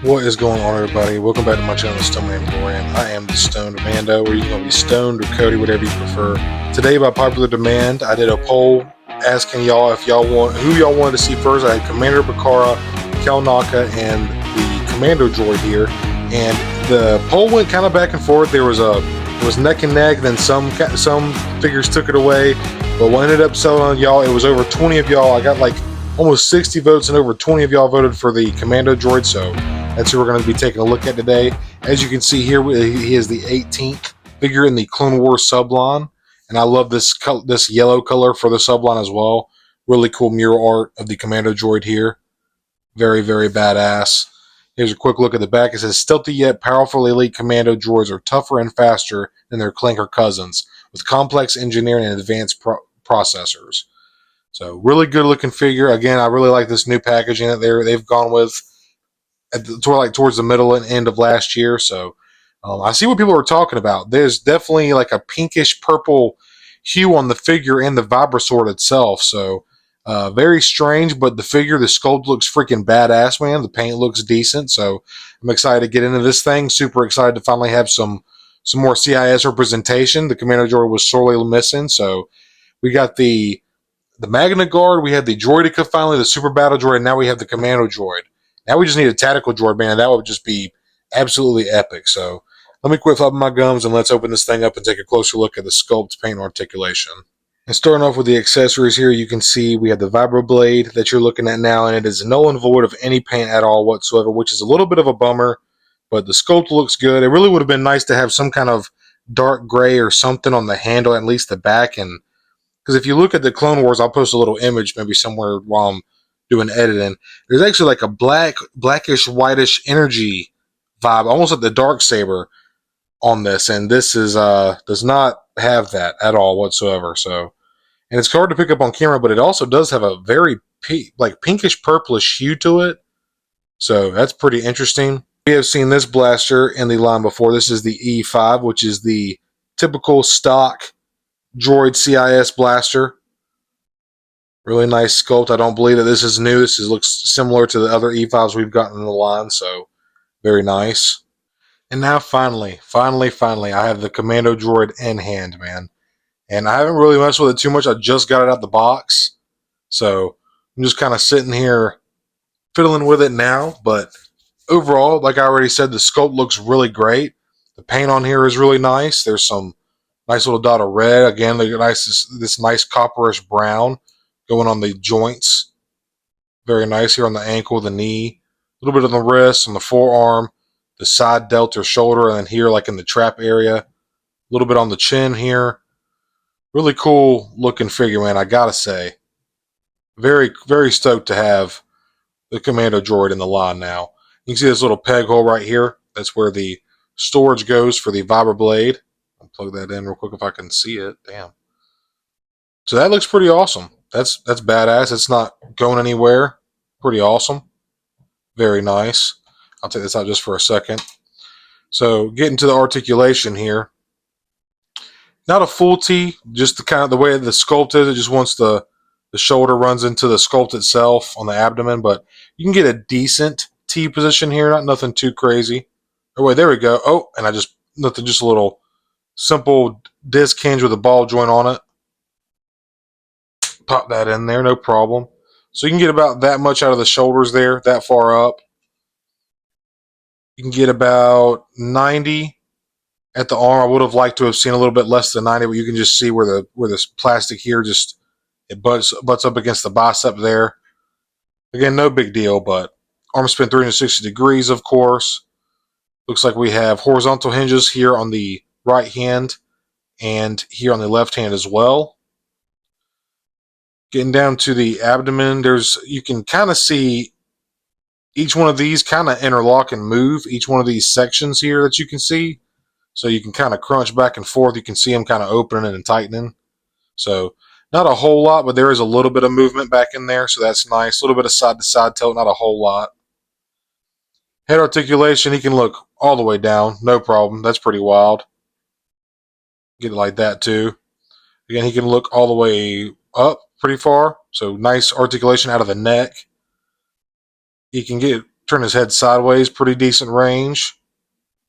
What is going on, everybody? Welcome back to my channel, Stone Mandalorian. I am the Stoned Mando, or you can be Stoned or Cody, whatever you prefer. Today, by popular demand, I did a poll asking y'all if y'all want who y'all wanted to see first. I had Commander Bakara, Kel Naka, and the Commando droid here, and the poll went kind of back and forth. It was neck and neck. Then some figures took it away, but what ended up selling on y'all, it was over 20 of y'all. I got like almost 60 votes, and over 20 of y'all voted for the Commando droid. So that's who we're going to be taking a look at today. As you can see here, he is the 18th figure in the Clone Wars subline, and I love this yellow color for the subline as well. Really cool mural art of the Commando droid here. Very, very badass. Here's a quick look at the back. It says, stealthy yet powerful elite Commando droids are tougher and faster than their clanker cousins, with complex engineering and advanced processors. So really good looking figure. Again, I really like this new packaging that they've gone with towards the middle and end of last year. So I see what people are talking about. There's definitely like a pinkish purple hue on the figure and the Vibrasword itself. So very strange, but the sculpt looks freaking badass, man. The paint looks decent. So I'm excited to get into this thing. Super excited to finally have some more CIS representation. The Commando droid was sorely missing. So we got the Magna Guard, we had the Droideka finally, the Super Battle Droid, and now we have the Commando Droid. Now we just need a tactical droid, man. That would just be absolutely epic. So let me quit flapping my gums and let's open this thing up and take a closer look at the sculpt, paint, articulation. And starting off with the accessories here, you can see we have the Vibroblade that you're looking at now, and it is null and void of any paint at all whatsoever, which is a little bit of a bummer, but the sculpt looks good. It really would have been nice to have some kind of dark gray or something on the handle, at least the back, and because if you look at the Clone Wars, I'll post a little image maybe somewhere while I'm doing editing. There's actually like a blackish, whitish energy vibe, almost like the Darksaber on this, and this is does not have that at all whatsoever. So, and it's hard to pick up on camera, but it also does have a very pinkish purplish hue to it. So that's pretty interesting. We have seen this blaster in the line before. This is the E5, which is the typical stock droid CIS blaster. Really nice sculpt. I don't believe that this is new. This looks similar to the other E5s we've gotten in the line, so very nice. And now finally, I have the Commando droid in hand, man. And I haven't really messed with it too much. I just got it out the box. So I'm just kind of sitting here fiddling with it now. But overall, like I already said, the sculpt looks really great. The paint on here is really nice. There's some nice little dot of red. Again, this nice copperish brown going on the joints. Very nice here on the ankle, the knee. A little bit on the wrist, on the forearm, the side delt or shoulder, and then here like in the trap area. A little bit on the chin here. Really cool looking figure, man, I gotta say. Very, very stoked to have the Commando droid in the line now. You can see this little peg hole right here. That's where the storage goes for the Vibroblade. I'll plug that in real quick if I can see it. Damn. So that looks pretty awesome. That's badass. It's not going anywhere. Pretty awesome. Very nice. I'll take this out just for a second. So getting to the articulation here. Not a full T, just the way the sculpt is. It just wants the shoulder runs into the sculpt itself on the abdomen, but you can get a decent T position here. Not nothing too crazy. Oh wait, there we go. Oh, and just a little simple disc hinge with a ball joint on it. Pop that in there, no problem. So you can get about that much out of the shoulders there, that far up. You can get about 90 at the arm. I would have liked to have seen a little bit less than 90, but you can just see where this plastic here it butts up against the bicep there. Again, no big deal, but arm spin 360 degrees, of course. Looks like we have horizontal hinges here on the right hand and here on the left hand as well. Getting down to the abdomen, you can kind of see each one of these kind of interlock and move, each one of these sections here that you can see. So you can kind of crunch back and forth. You can see them kind of opening and tightening. So not a whole lot, but there is a little bit of movement back in there, so that's nice. A little bit of side-to-side tilt, not a whole lot. Head articulation, he can look all the way down, no problem. That's pretty wild. Get it like that too. Again, he can look all the way up pretty far, so nice articulation out of the neck. He can get Turn his head sideways, pretty decent range.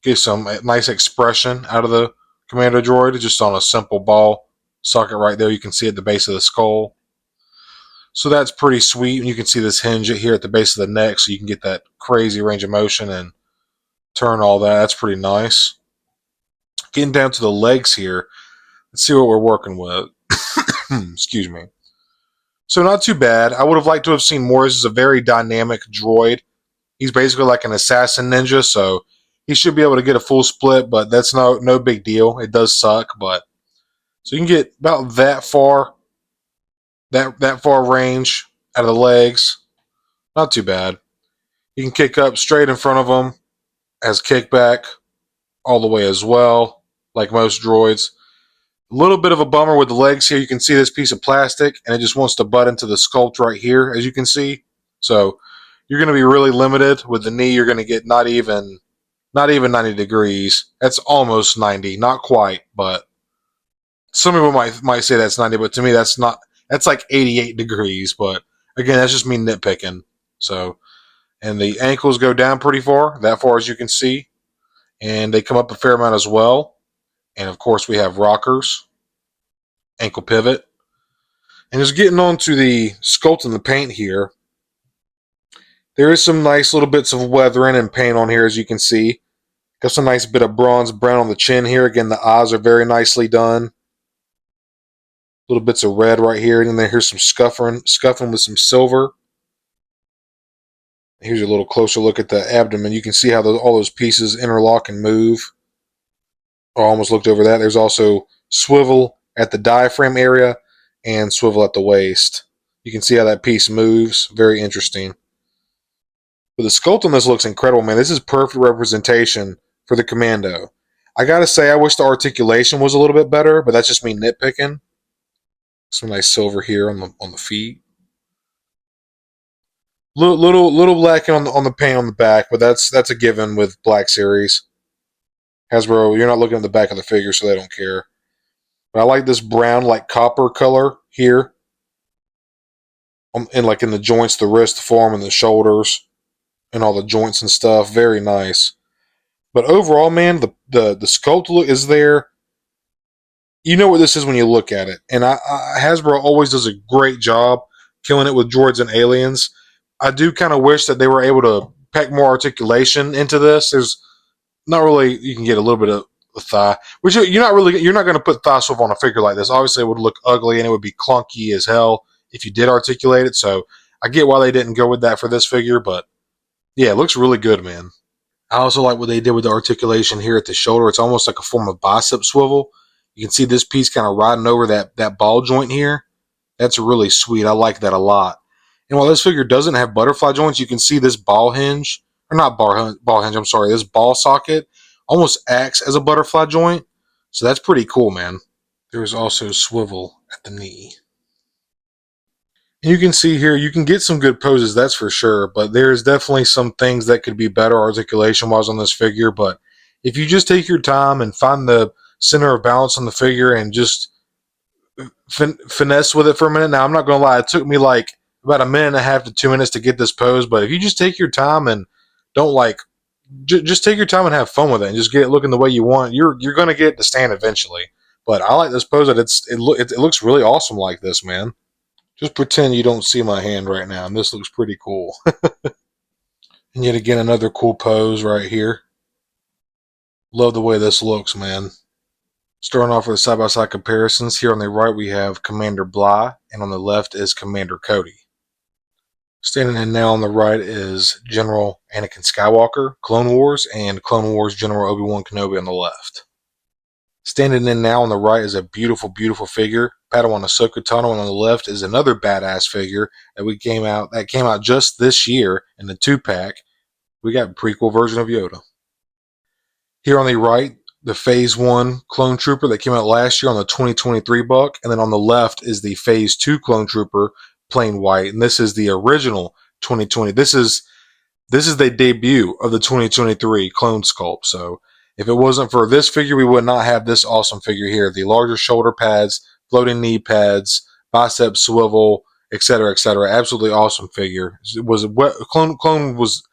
Get some nice expression out of the Commando droid, just on a simple ball socket right there. You can see at the base of the skull. So that's pretty sweet. And you can see this hinge here at the base of the neck, so you can get that crazy range of motion and turn all that. That's pretty nice. Getting down to the legs here, let's see what we're working with. Excuse me. So not too bad. I would have liked to have seen more. This is a very dynamic droid. He's basically like an assassin ninja, so he should be able to get a full split, but that's no big deal. It does suck, but so you can get about that far range out of the legs. Not too bad. You can kick up straight in front of him, has kickback all the way as well, like most droids. A little bit of a bummer with the legs here. You can see this piece of plastic, and it just wants to butt into the sculpt right here, as you can see. So you're going to be really limited with the knee. You're going to get not even 90 degrees. That's almost 90, not quite, but some people might say that's 90, but to me that's not. That's like 88 degrees. But again, that's just me nitpicking. So, and the ankles go down pretty far, that far as you can see, and they come up a fair amount as well. And of course, we have rockers, ankle pivot, and just getting on to the sculpt and the paint here. There is some nice little bits of weathering and paint on here, as you can see. Got some nice bit of bronze brown on the chin here. Again, the eyes are very nicely done. Little bits of red right here, and then here's some scuffing with some silver. Here's a little closer look at the abdomen. You can see how all those pieces interlock and move. I almost looked over that. There's also swivel at the diaphragm area and swivel at the waist. You can see how that piece moves. Very interesting. But the sculpt on this looks incredible, man. This is perfect representation for the Commando. I gotta say, I wish the articulation was a little bit better, but that's just me nitpicking. Some nice silver here on the feet. Little lacking on the paint on the back, but that's a given with Black Series. Hasbro, you're not looking at the back of the figure, so they don't care. But I like this brown, like copper color here, in the joints, the wrist, the forearm, and the shoulders, and all the joints and stuff. Very nice. But overall, man, the sculpt look is there. You know what this is when you look at it. And Hasbro always does a great job killing it with droids and aliens. I do kind of wish that they were able to pack more articulation into this. There's not really, you can get a little bit of the thigh, which you're not going to put thigh swivel on a figure like this. Obviously, it would look ugly and it would be clunky as hell if you did articulate it. So I get why they didn't go with that for this figure, but yeah, it looks really good, man. I also like what they did with the articulation here at the shoulder. It's almost like a form of bicep swivel. You can see this piece kind of riding over that ball joint here. That's really sweet. I like that a lot. And while this figure doesn't have butterfly joints, you can see this ball hinge, or not ball hinge, I'm sorry, this ball socket almost acts as a butterfly joint. So that's pretty cool, man. There's also swivel at the knee. And you can see here, you can get some good poses, that's for sure, but there's definitely some things that could be better articulation-wise on this figure. But if you just take your time and find the center of balance on the figure and just finesse with it for a minute. Now, I'm not going to lie, it took me like about a minute and a half to 2 minutes to get this pose, but if you just take your time and don't just take your time and have fun with it and just get it looking the way you want, you're going to get it to stand eventually. But I like this pose that it looks really awesome like this, man. Just pretend you don't see my hand right now, and this looks pretty cool. And yet again, another cool pose right here. Love the way this looks, man. Starting off with side-by-side comparisons, here on the right we have Commander Bly, and on the left is Commander Cody. Standing in now on the right is General Anakin Skywalker, Clone Wars, and Clone Wars General Obi-Wan Kenobi on the left. Standing in now on the right is a beautiful, beautiful figure, Padawan Ahsoka Tano, and on the left is another badass figure that came out just this year in the 2-pack. We got a prequel version of Yoda. Here on the right, the Phase 1 Clone Trooper that came out last year on the 2023 buck, and then on the left is the Phase 2 Clone Trooper, plain white, and this is the original 2020. This is the debut of the 2023 clone sculpt. So if it wasn't for this figure, we would not have this awesome figure here. The larger shoulder pads, floating knee pads, bicep swivel, etc., etc. Absolutely awesome figure. Clone was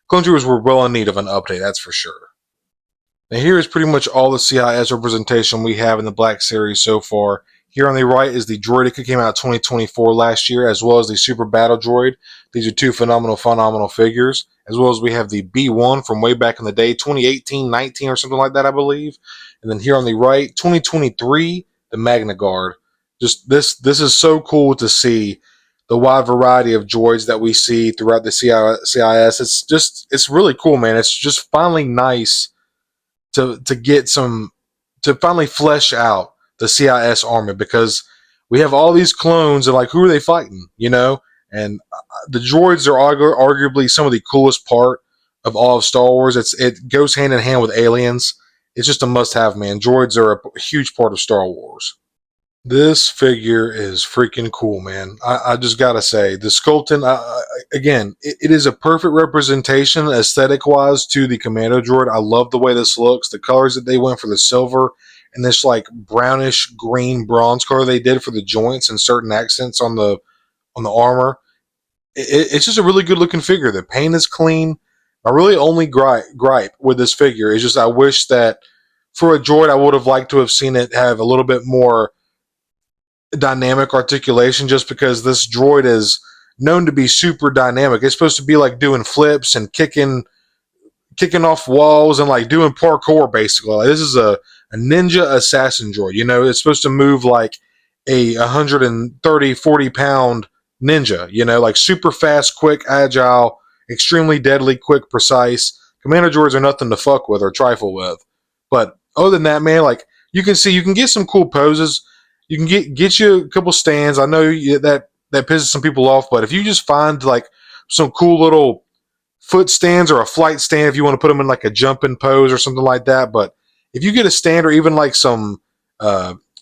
Clone Troopers were well in need of an update, that's for sure. Now here is pretty much all the CIS representation we have in the Black Series so far. Here on the right is the Droid that came out 2024 last year, as well as the Super Battle Droid. These are two phenomenal figures. As well as we have the B1 from way back in the day, 2018, 19 or something like that, I believe. And then here on the right, 2023, the Magna Guard. Just this is so cool to see the wide variety of droids that we see throughout the CIS. It's really cool, man. It's just finally nice to get some, to finally flesh out the CIS army, because we have all these clones and like, who are they fighting, you know? And the droids are arguably some of the coolest part of all of Star Wars. It goes hand in hand with aliens. It's just a must-have, man. Droids are a huge part of Star Wars. This figure is freaking cool, man. I just gotta say, the sculpting, again, it is a perfect representation aesthetic-wise to the Commando droid. I love the way this looks. The colors that they went for the silver and this like brownish green bronze color they did for the joints and certain accents on the armor. It's just a really good looking figure. The paint is clean. My really only gripe with this figure is just I wish that for a droid I would have liked to have seen it have a little bit more dynamic articulation, just because this droid is known to be super dynamic. It's supposed to be like doing flips and kicking off walls and like doing parkour basically. Like, this is a ninja assassin droid. You know, it's supposed to move like a 130, 40-pound ninja, you know, like super fast, quick, agile, extremely deadly, quick, precise. Commando droids are nothing to fuck with or trifle with. But other than that, man, like you can get some cool poses. You can get you a couple stands. I know that pisses some people off, but if you just find like some cool little foot stands or a flight stand, if you want to put them in like a jumping pose or something like that. But if you get a stand or even like some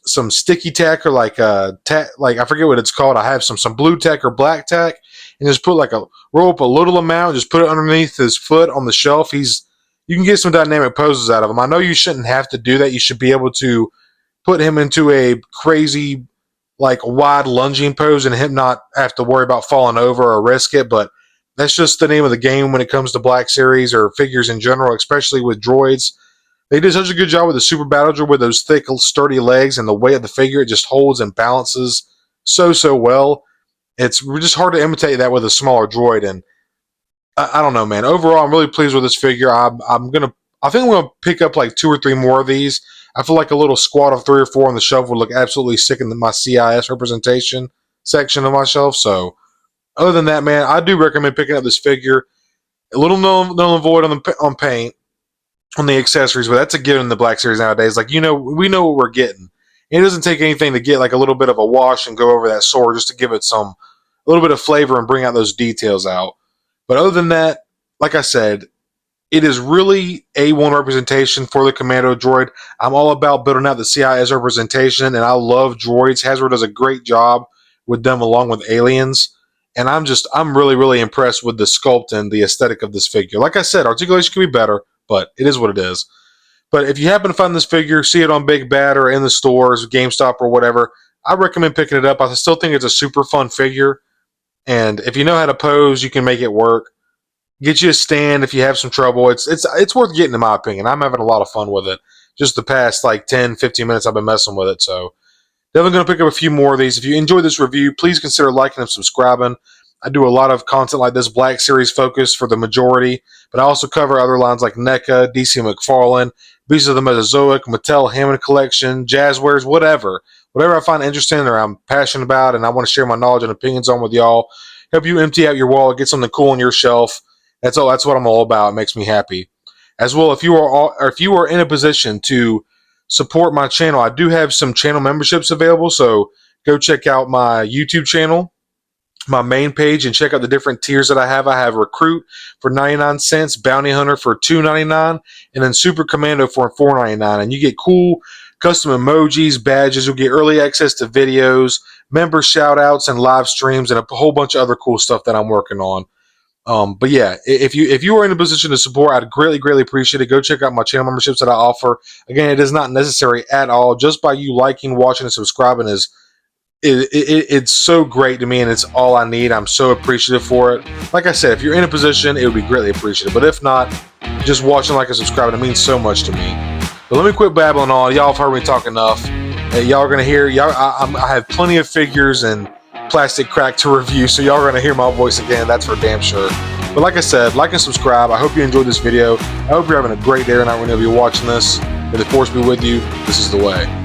sticky tack or like like I forget what it's called. I have some blue tack or black tack, and just put like roll up a little amount, just put it underneath his foot on the shelf. You can get some dynamic poses out of him. I know you shouldn't have to do that. You should be able to put him into a crazy, like, wide lunging pose and him not have to worry about falling over or risk it. But that's just the name of the game when it comes to Black Series or figures in general, especially with droids. They did such a good job with the Super Battle Droid with those thick, sturdy legs, and the weight of the figure, it just holds and balances so well. It's just hard to imitate that with a smaller droid. And I don't know, man. Overall, I'm really pleased with this figure. I think I'm gonna pick up like 2 or 3 more of these. I feel like a little squad of 3 or 4 on the shelf would look absolutely sick in my CIS representation section of my shelf. So, other than that, man, I do recommend picking up this figure. A little null and void on paint, on the accessories, but that's a given in the Black Series nowadays. Like, you know, we know what we're getting. It doesn't take anything to get like a little bit of a wash and go over that sword just to give it a little bit of flavor and bring out those details out. But other than that, like I said, it is really A1 representation for the Commando droid. I'm all about building out the CIS representation, and I love droids. Hasbro does a great job with them along with aliens. And I'm really impressed with the sculpt and the aesthetic of this figure. Like I said, articulation could be better, but it is what it is. But if you happen to find this figure, see it on Big Bad or in the stores, GameStop or whatever, I recommend picking it up. I still think it's a super fun figure. And if you know how to pose, you can make it work. Get you a stand if you have some trouble. It's worth getting, in my opinion. I'm having a lot of fun with it. Just the past like 10, 15 minutes I've been messing with it. So definitely going to pick up a few more of these. If you enjoyed this review, please consider liking and subscribing. I do a lot of content like this, Black Series focus for the majority, but I also cover other lines like NECA, DC McFarlane, Beasts of the Mesozoic, Mattel Hammond Collection, Jazzwares, whatever. Whatever I find interesting or I'm passionate about and I want to share my knowledge and opinions on with y'all. Help you empty out your wallet, get something cool on your shelf. That's what I'm all about. It makes me happy. As well, if you are in a position to support my channel, I do have some channel memberships available, so go check out my YouTube channel, my main page, and check out the different tiers that I have. I have Recruit for 99 cents, Bounty Hunter for $2.99, and then Super Commando for $4.99. And you get cool custom emojis, badges. You'll get early access to videos, member shout outs, and live streams, and a whole bunch of other cool stuff that I'm working on. But yeah, if you are in a position to support, I'd greatly appreciate it. Go check out my channel memberships that I offer. Again, it is not necessary at all. Just by you liking, watching, and subscribing is it's so great to me, and it's all I need. I'm so appreciative for it. Like I said, if you're in a position, it would be greatly appreciated. But if not, just watching, like, and subscribing, it means so much to me. But let me quit babbling on. Y'all have heard me talk enough. Y'all are gonna hear. I have plenty of figures and plastic crack to review, so y'all are gonna hear my voice again. That's for damn sure. But like I said, like and subscribe. I hope you enjoyed this video. I hope you're having a great day tonight whenever you're watching this. May the force be with you. This is the way.